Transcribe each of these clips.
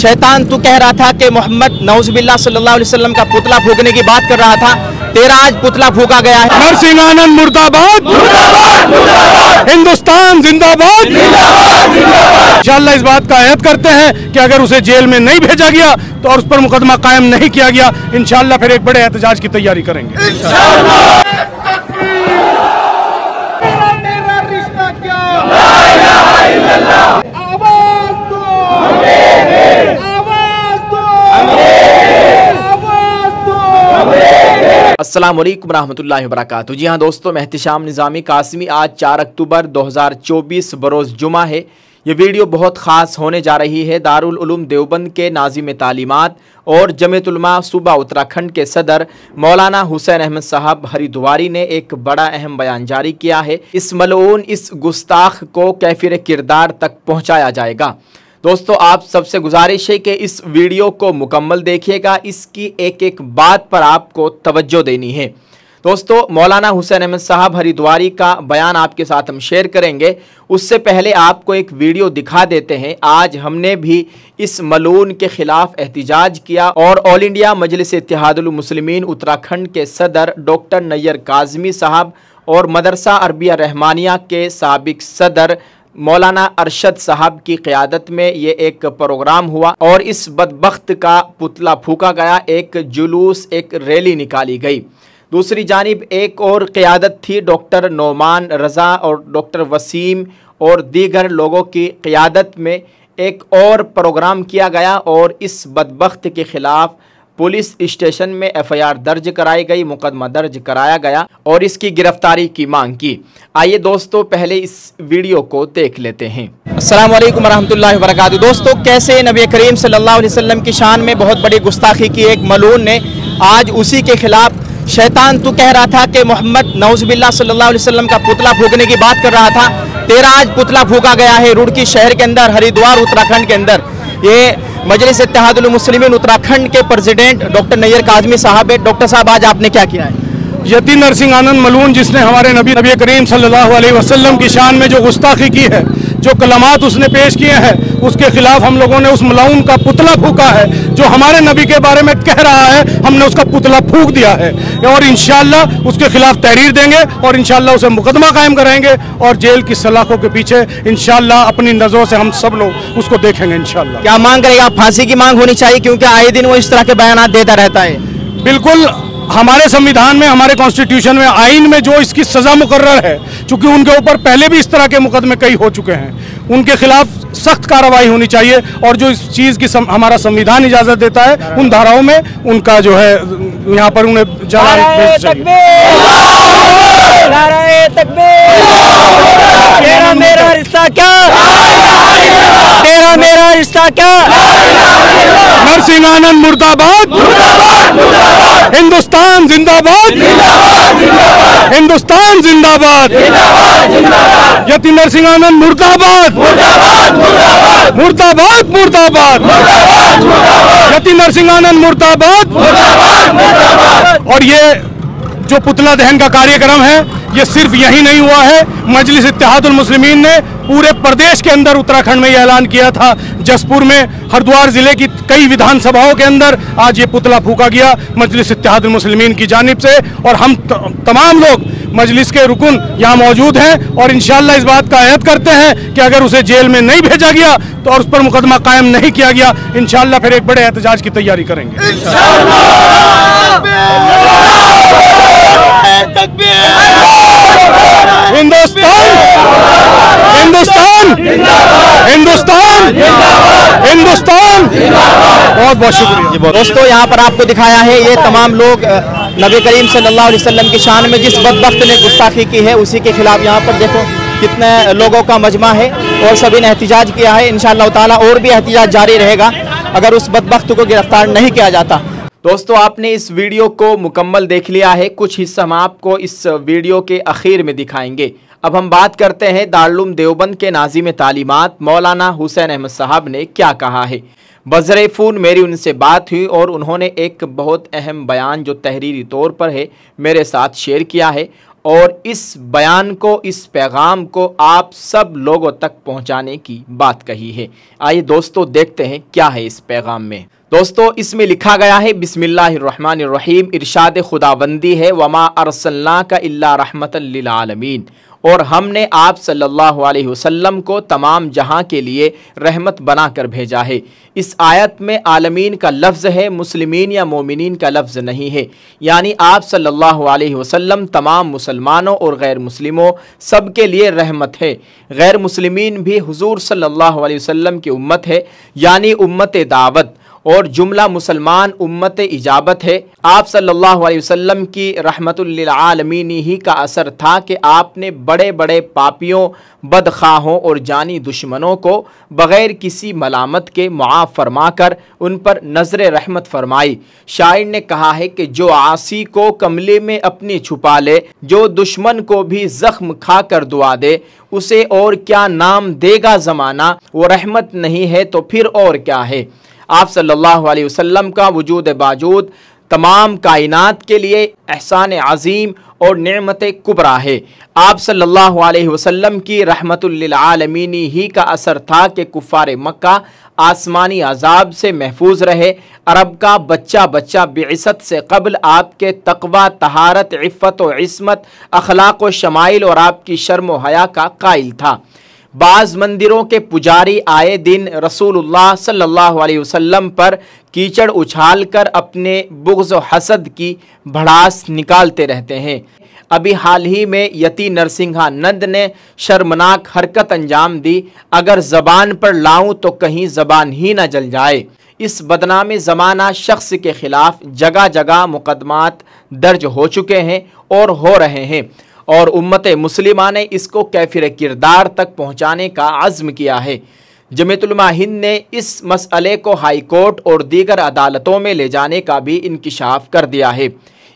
शैतान तू कह रहा था कि मोहम्मद नौजुबिल्लाह सल्लल्लाहु अलैहि वसल्लम का पुतला फूकने की बात कर रहा था, तेरा आज पुतला फूका गया है। नरसिंह आनंद मुर्दाबाद, हिंदुस्तान जिंदाबाद। इंशाअल्लाह इस बात का अहद करते हैं कि अगर उसे जेल में नहीं भेजा गया तो और उस पर मुकदमा कायम नहीं किया गया, इंशाअल्लाह फिर एक बड़े एहतजाज की तैयारी करेंगे। अस्सलाम वालेकुम रहमतुल्लाहि व बरकातहू। जी हाँ दोस्तों, मैं एहतिशाम निज़ामी कासिमी। आज 4 अक्टूबर 2024 बरोज़ जुमा है। ये वीडियो बहुत ख़ास होने जा रही है। दारुल उलूम देवबंद के नाज़िम तालीमात और जमीयत उलमा सूबा उत्तराखंड के सदर मौलाना हुसैन अहमद साहब हरिद्वारी ने एक बड़ा अहम बयान जारी किया है। इस मलऊन, इस गुस्ताख को कैफिर किरदार तक पहुँचाया जाएगा। दोस्तों, आप सबसे गुजारिश है कि इस वीडियो को मुकम्मल देखिएगा, इसकी एक एक बात पर आपको तवज्जो देनी है। दोस्तों, मौलाना हुसैन अहमद साहब हरिद्वारी का बयान आपके साथ हम शेयर करेंगे। उससे पहले आपको एक वीडियो दिखा देते हैं। आज हमने भी इस मलून के खिलाफ एहतिजाज किया और ऑल इंडिया मजलिस इत्तेहादुल मुस्लिमीन उत्तराखंड के सदर डॉक्टर नैयर काज़मी साहब और मदरसा अरबिया रहमानिया के साबिक सदर मौलाना अरशद साहब की क़यादत में ये एक प्रोग्राम हुआ और इस बदबख्त का पुतला फूका गया, एक जुलूस, एक रैली निकाली गई। दूसरी जानिब एक और क़यादत थी डॉक्टर नोमान रज़ा और डॉक्टर वसीम और दीगर लोगों की क़यादत में एक और प्रोग्राम किया गया और इस बदबख्त के ख़िलाफ़ पुलिस स्टेशन में एफआईआर दर्ज कराई गई, मुकदमा दर्ज कराया गया और इसकी गिरफ्तारी की मांग की। आइए दोस्तों, पहले इस वीडियो को देख लेते हैं। अस्सलाम वालेकुम रहमतुल्लाहि व बरकातहू। दोस्तों, कैसे नबी करीम सल्लल्लाहु अलैहि वसल्लम की शान में बहुत बड़ी गुस्ताखी की एक मलून ने आज उसी के खिलाफ, शैतान तू कह रहा था कि मोहम्मद नौजुबिल्लाह सल्लल्लाहु अलैहि वसल्लम का पुतला फूकने की बात कर रहा था, तेरा आज पुतला फूका गया है रुड़की शहर के अंदर, हरिद्वार उत्तराखंड के अंदर। ये मजलिस इत्तेहादुल मुस्लिमीन उत्तराखंड के प्रेसिडेंट डॉक्टर नैयर काज़मी साहब है। डॉक्टर साहब, आज आपने क्या किया है? यती नरसिंह आनंद मलून, जिसने हमारे नबी करीम सल्लल्लाहु अलैहि वसल्लम की शान में जो गुस्ताखी की है, जो कलमात उसने पेश किए हैं, उसके खिलाफ हम लोगों ने उस मलऊन का पुतला फूका है। जो हमारे नबी के बारे में कह रहा है, हमने उसका पुतला फूक दिया है और इंशाअल्लाह उसके खिलाफ तहरीर देंगे और इंशाअल्लाह उसे मुकदमा कायम कराएंगे और जेल की सलाखों के पीछे इंशाअल्लाह अपनी नजरों से हम सब लोग उसको देखेंगे इंशाअल्लाह। क्या मांग करेगा? फांसी की मांग होनी चाहिए, क्योंकि आए दिन वो इस तरह के बयान देता रहता है। बिल्कुल, हमारे संविधान में, हमारे कॉन्स्टिट्यूशन में, आइन में जो इसकी सज़ा मुकर्रर है, चूंकि उनके ऊपर पहले भी इस तरह के मुकदमे कई हो चुके हैं, उनके खिलाफ सख्त कार्रवाई होनी चाहिए और जो इस चीज़ की हमारा संविधान इजाज़त देता है, उन धाराओं में उनका जो है यहाँ पर उन्हें तेरा मेरा रिश्ता क्या, तेरा मेरा रिश्ता क्या। नरसिंह आनंद मुर्दाबाद, हिंदुस्तान जिंदाबाद, हिंदुस्तान जिंदाबाद। यती नरसिंह आनंद मुर्दाबाद, मुर्दाबाद, मुर्दाबाद। यती नरसिंह आनंद मुर्दाबाद। और ये जो पुतला दहन का कार्यक्रम है, ये सिर्फ यही नहीं हुआ है। मजलिस इत्तेहादुल मुस्लिमीन ने पूरे प्रदेश के अंदर उत्तराखंड में ये ऐलान किया था। जसपुर में, हरिद्वार जिले की कई विधानसभाओं के अंदर आज ये पुतला फूका गया मजलिस इत्तेहादुल मुस्लिमीन की जानिब से और हम तमाम लोग मजलिस के रुकन यहाँ मौजूद हैं और इंशाअल्लाह इस बात का अहद करते हैं कि अगर उसे जेल में नहीं भेजा गया तो और उस पर मुकदमा कायम नहीं किया गया, इंशाअल्लाह फिर एक बड़े एहतजाज की तैयारी करेंगे। हिंदुस्तान, हिंदुस्तान, हिंदुस्तान, हिंदुस्तान। बहुत बहुत शुक्रिया। दोस्तों, यहाँ पर आपको दिखाया है ये तमाम लोग नबी करीम सल्लल्लाहु अलैहि वसल्लम की शान में जिस बदबख्त ने गुस्ताखी की है, उसी के खिलाफ यहाँ पर देखो कितने लोगों का मजमा है और सभी ने एहतिजाज किया है। इंशाअल्लाह ताला और भी एहतिजाज जारी रहेगा अगर उस बदबख्त को गिरफ्तार नहीं किया जाता। दोस्तों, आपने इस वीडियो को मुकम्मल देख लिया है। कुछ हिस्सा हम आपको इस वीडियो के आखिर में दिखाएंगे। अब हम बात करते हैं दारुल देवबंद के नाज़िम तालीमात मौलाना हुसैन अहमद साहब ने क्या कहा है। बज़र फ़ोन मेरी उनसे बात हुई और उन्होंने एक बहुत अहम बयान जो तहरीरी तौर पर है मेरे साथ शेयर किया है और इस बयान को, इस पैगाम को आप सब लोगों तक पहुंचाने की बात कही है। आइए दोस्तों देखते हैं क्या है इस पैगाम में। दोस्तों इसमें लिखा गया है, बिस्मिल्लाहिर्रहमानिर्रहीम, इरशाद खुदाबंदी है, वमा अरसलनाका इल्ला रहमतल लिल आलमीन, और हमने आप सल्लल्लाहु अलैहि वसल्लम को तमाम जहां के लिए रहमत बनाकर भेजा है। इस आयत में आलमीन का लफ्ज़ है, मुस्लिमीन या मोमिनीन का लफ्ज़ नहीं है। यानी आप सल्लल्लाहु अलैहि वसल्लम तमाम मुसलमानों और गैर मुस्लिमों सब के लिए रहमत है। गैर मुस्लिमीन भी हुजूर सल्लल्लाहु अलैहि वसल्लम की उम्मत है, यानी उम्मत दावत, और जुमला मुसलमान उम्मत इजाबत है। आप सल्लल्लाहु अलैहि वसल्लम की रहमतुल लिल आलमीन ही का असर था कि आपने बड़े बड़े पापियों, बदखाहों और जानी दुश्मनों को बग़ैर किसी मलामत के मुआफ़ फरमाकर उन पर नज़र रहमत फरमाई। शायर ने कहा है कि जो आसी को कमले में अपनी छुपा ले, जो दुश्मन को भी ज़ख्म खा कर दुआ दे, उसे और क्या नाम देगा ज़माना, वो रहमत नहीं है तो फिर और क्या है। आप सल्लल्लाहु अलैहि वसल्लम का वजूद बाजूद तमाम कायनात के लिए एहसान अज़ीम और नेमत कुबरा है। आप सल्लल्लाहु अलैहि वसल्लम की रहमतुल लिल आलमीन ही का असर था कि कुफ़ार मक्का आसमानी अजाब से महफूज रहे। अरब का बच्चा बच्चा बिइसत से कबल आपके तक़वा, तहारत, इफ़्फ़त व इस्मत, अखलाक व शमाइल और आपकी शर्म व हया का कायल था। बाज़ मंदिरों के पुजारी आए दिन रसूलुल्लाह सल्लल्लाहु अलैहि वसल्लम पर कीचड़ उछाल कर अपने बुग़्ज़ व हसद की भड़ास निकालते रहते हैं। अभी हाल ही में यति नरसिंहानंद ने शर्मनाक हरकत अंजाम दी, अगर ज़बान पर लाऊं तो कहीं ज़बान ही न जल जाए। इस बदनाम ज़माना शख्स के ख़िलाफ़ जगह जगह मुकदमात दर्ज हो चुके हैं और हो रहे हैं, और उम्मत मुस्लिमा ने इसको कैफिर किरदार तक पहुँचाने का अज़्म किया है। जमीयत उलमा हिंद ने इस मसअले को हाई कोर्ट और दीगर अदालतों में ले जाने का भी इंकिशाफ कर दिया है।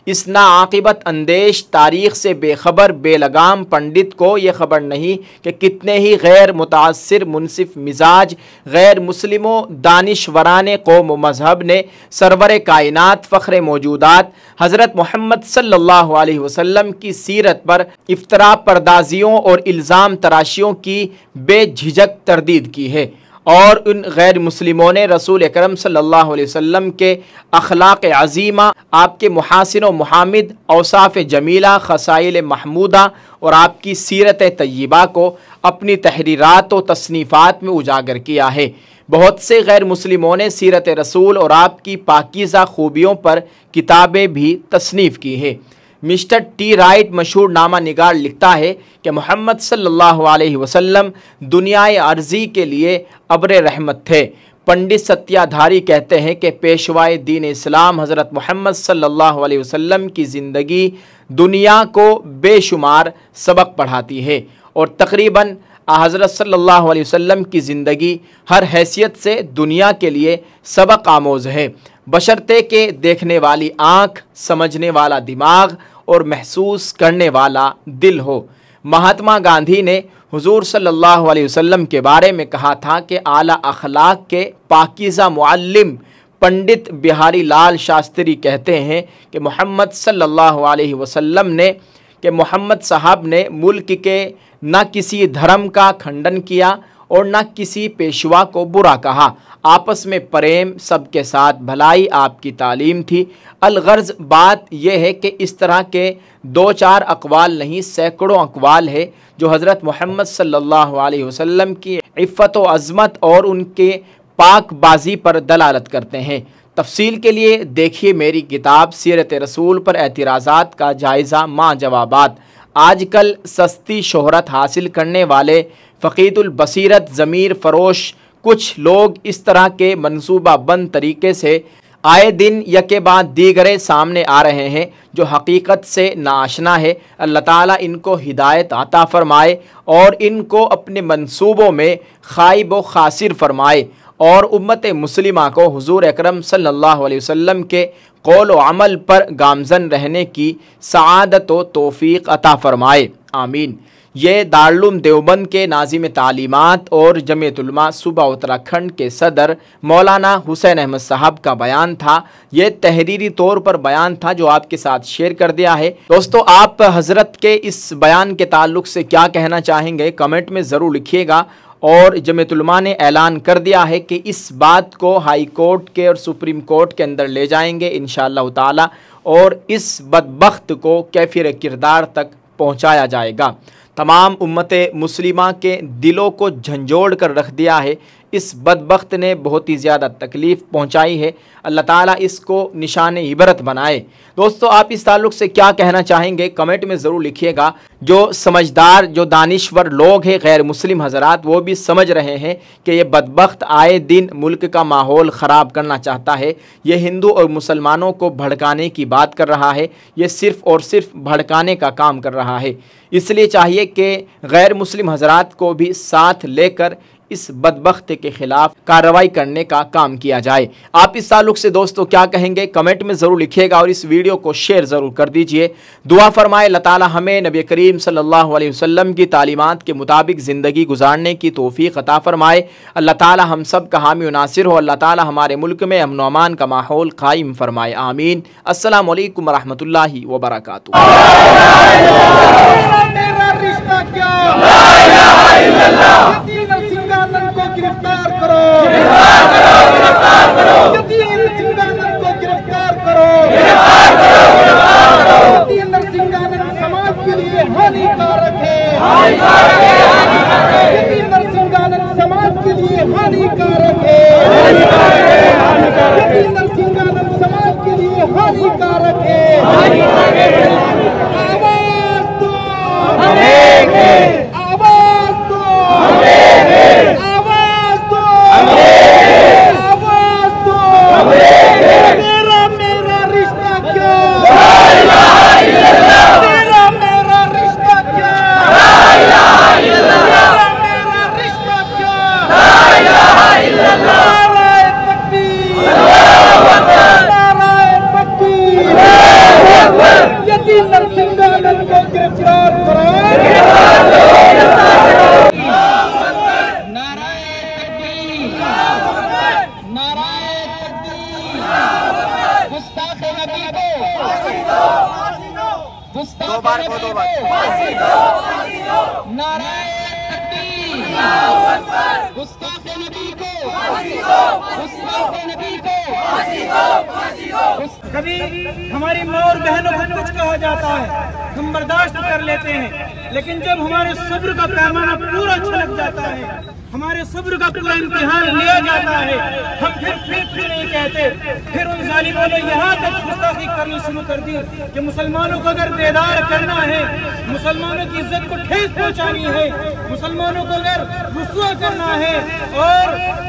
इस नाआक़िबत अंदेश तारीख़ से बेखबर बेलगाम पंडित को ये ख़बर नहीं कि कितने ही गैर मुतासिर मुनसिफ मिजाज गैर मुस्लिमों दानिशवरान कौम व मज़हब ने सरवर कायनात फ़ख्र मौजूदात हज़रत मोहम्मद सल्लल्लाहु अलैहि वसल्लम की सीरत पर इफ्तरा परदाजियों और इल्ज़ाम तराशियों की बेझिझक तरदीद की है, और उन गैर मुस्लिमों ने रसूल अकरम सल्लल्लाहु अलैहि वसल्लम के अखलाक अज़ीमा, आपके मुहासिन व मुहामिद, औसाफ़ जमीला, खसाइल महमूदा और आपकी सीरत तय्यबा को अपनी तहरीरात व तसनीफ़ात में उजागर किया है। बहुत से गैर मुस्लिमों ने सीरत रसूल और आपकी पाकीज़ा खूबियों पर किताबें भी तसनीफ़ की है। मिस्टर टी राइट मशहूर नामा निगार लिखता है कि मोहम्मद सल्लल्लाहु अलैहि वसल्लम दुनियाए अर्ज़ी के लिए अब्र रहमत थे। पंडित सत्याधारी कहते हैं कि पेशवाए दीन इस्लाम हज़रत मोहम्मद सल्लल्लाहु अलैहि वसल्लम की ज़िंदगी दुनिया को बेशुमार सबक पढ़ाती है, और तकरीबन हज़रत सल्लल्लाहु अलैहि वसल्लम की ज़िंदगी हर हैसियत से दुनिया के लिए सबक आमोज़ है, बशर्ते के देखने वाली आँख, समझने वाला दिमाग और महसूस करने वाला दिल हो। महात्मा गांधी ने हुजूर सल्लल्लाहु अलैहि वसल्लम के बारे में कहा था कि आला अखलाक के पाकीज़ा मुअल्लिम पंडित बिहारी लाल शास्त्री कहते हैं कि मोहम्मद सल्लल्लाहु अलैहि वसल्लम ने मोहम्मद साहब ने मुल्क के न किसी धर्म का खंडन किया और न किसी पेशवा को बुरा कहा। आपस में प्रेम, सबके साथ भलाई आपकी तालीम थी। अलगर्ज बात यह है कि इस तरह के दो चार अक़वाल नहीं, सैकड़ों अक़वाल है जो हज़रत मोहम्मद सल्लल्लाहु अलैहि वसल्लम की इफ़्फ़त व अज़मत और उनके पाकबाजी पर दलालत करते हैं। तफसील के लिए देखिए मेरी किताब सीरत रसूल पर एतराज़ात का जायज़ा मा जवाबात। आजकल सस्ती शोहरत हासिल करने वाले फ़क़ीदुल बसीरत ज़मीर फ़रोश कुछ लोग इस तरह के मनसूबा बंद तरीके से आए दिन यके बाद दीगरे सामने आ रहे हैं जो हकीकत से नाआशना है। अल्लाह ताला इनको हिदायत अता फ़रमाए और इनको अपने मंसूबों में खाइब व खासिर फ़रमाए, और उम्मत मुस्लिमा को हुजूर अकरम सल्लल्लाहु अलैहि वसल्लम के कौल व अमल पर गामज़न रहने की सआदत व तौफ़ीक़ अता फ़रमाए। आमीन। ये दारुल उलूम देवबंद के नाज़िम तालीमात और जमीयत उलमा सूबा उत्तराखंड के सदर मौलाना हुसैन अहमद साहब का बयान था। ये तहरीरी तौर पर बयान था जो आपके साथ शेयर कर दिया है। दोस्तों, आप हज़रत के इस बयान के ताल्लुक़ से क्या कहना चाहेंगे कमेंट में ज़रूर लिखिएगा। और जमीयत उलमा ने ऐलान कर दिया है कि इस बात को हाई कोर्ट के और सुप्रीम कोर्ट के अंदर ले जाएंगे इंशाअल्लाह ताला, और इस बदबख्त को कैफिर किरदार तक पहुँचाया जाएगा। तमाम उम्मत मुस्लिमा के दिलों को झंझोड़ कर रख दिया है। इस बदबख्त ने बहुत ही ज़्यादा तकलीफ़ पहुंचाई है। अल्लाह ताला इसको निशान इबरत बनाए। दोस्तों, आप इस ताल्लुक़ से क्या कहना चाहेंगे कमेंट में ज़रूर लिखिएगा। जो समझदार, जो दानिश्वर लोग हैं, गैर मुस्लिम हज़रात, वो भी समझ रहे हैं कि ये बदबख्त आए दिन मुल्क का माहौल ख़राब करना चाहता है। ये हिंदू और मुसलमानों को भड़काने की बात कर रहा है। ये सिर्फ़ और सिर्फ भड़काने का काम कर रहा है। इसलिए चाहिए कि गैर मुस्लिम हज़रात को भी साथ लेकर इस बदबख्त के खिलाफ कार्रवाई करने का काम किया जाए। आप इस ताल्लुक़ से दोस्तों क्या कहेंगे कमेंट में ज़रूर लिखिएगा और इस वीडियो को शेयर ज़रूर कर दीजिए। दुआ फरमाए अल्लाह ताला हमें नबी करीम सल्लल्लाहु अलैहि वसल्लम की तालीमात के मुताबिक ज़िंदगी गुजारने की तौफ़ीक़ अता फरमाए। अल्लाह ताला हम सब का हामी व नासिर हो। अल्लाह ताला हमारे मुल्क में अमन व अमान का माहौल कायम फरमाए। आमीन। अस्सलामु अलैकुम व रहमतुल्लाहि व बरकातुहू। गिरफ्तार करो, नरसिंहानंद को गिरफ्तार करो। नरसिंहानंद समाज के लिए हानिकारक है। नरसिंहानंद समाज के लिए हानिकारक है। नरसिंहानंद समाज के लिए हानिकारक है। आवाज दो, आवाज दो, मेरा रिश्ता क्या, मेरा रिश्ता क्या, मेरा रिश्ता क्या। नाराए तकबीर, नाराए तकबीर। यदि नरसिंहानंद को गिरफ्तार करो। दो बार नाराए तकबीर, गुस्ताखे नबी को, गुस्ताखे नबी को। कभी हमारी माँ और बहनों को कुछ कहा जाता है, हम बर्दाश्त कर लेते हैं, लेकिन जब हमारे सब्र का पैमाना पूरा छलक जाता है, हमारे सब्र का पूरा इम्तिहान लिया जाता है, हम फिर नहीं कहते। फिर उन जालिमों ने यहाँ तक गुस्ताखी करनी शुरू कर दी कि मुसलमानों को अगर बेदार करना है, मुसलमानों की इज्जत को ठेस पहुँचानी है, मुसलमानों को अगर रुसवा करना है और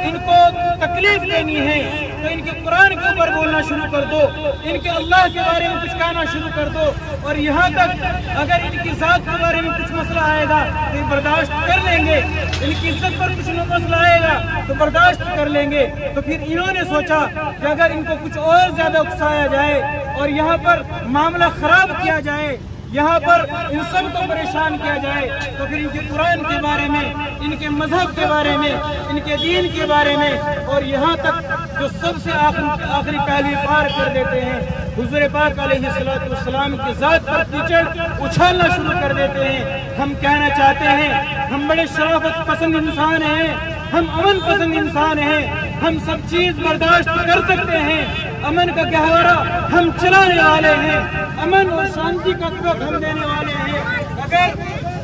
इनको तकलीफ देनी है, तो इनके कुरान के ऊपर बोलना शुरू कर दो, इनके अल्लाह के बारे में कुछ कहना शुरू कर दो। और यहाँ तक अगर इनकी जात के बारे में कुछ मसला आएगा तो बर्दाश्त कर लेंगे, इनकी इज्जत पर कुछ मसला आएगा तो बर्दाश्त कर लेंगे। तो फिर इन्होंने सोचा कि अगर इनको कुछ और ज्यादा उकसाया जाए और यहाँ पर मामला खराब किया जाए, यहाँ पर इन सब को परेशान किया जाए, तो फिर इनके कुरान के बारे में, इनके मजहब के बारे में, इनके दीन के बारे में, और यहाँ तक जो सबसे आखिरी पहली पार कर देते हैं, हुज़ूर पाक अलैहिस्सलाम की ज़ात पर कीचड़ उछालना शुरू कर देते हैं। हम कहना चाहते हैं, हम बड़े शराफत पसंद इंसान हैं, हम अमन पसंद इंसान हैं, हम सब चीज़ बर्दाश्त कर सकते हैं, अमन का गहवारा हम चलाने वाले हैं, अमन और शांति का सबक हम देने वाले हैं। अगर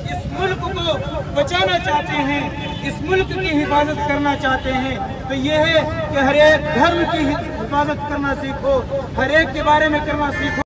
इस मुल्क को बचाना चाहते हैं, इस मुल्क की हिफाजत करना चाहते हैं, तो ये है कि हर एक धर्म की हिफाजत करना सीखो, हर एक के बारे में करना सीखो।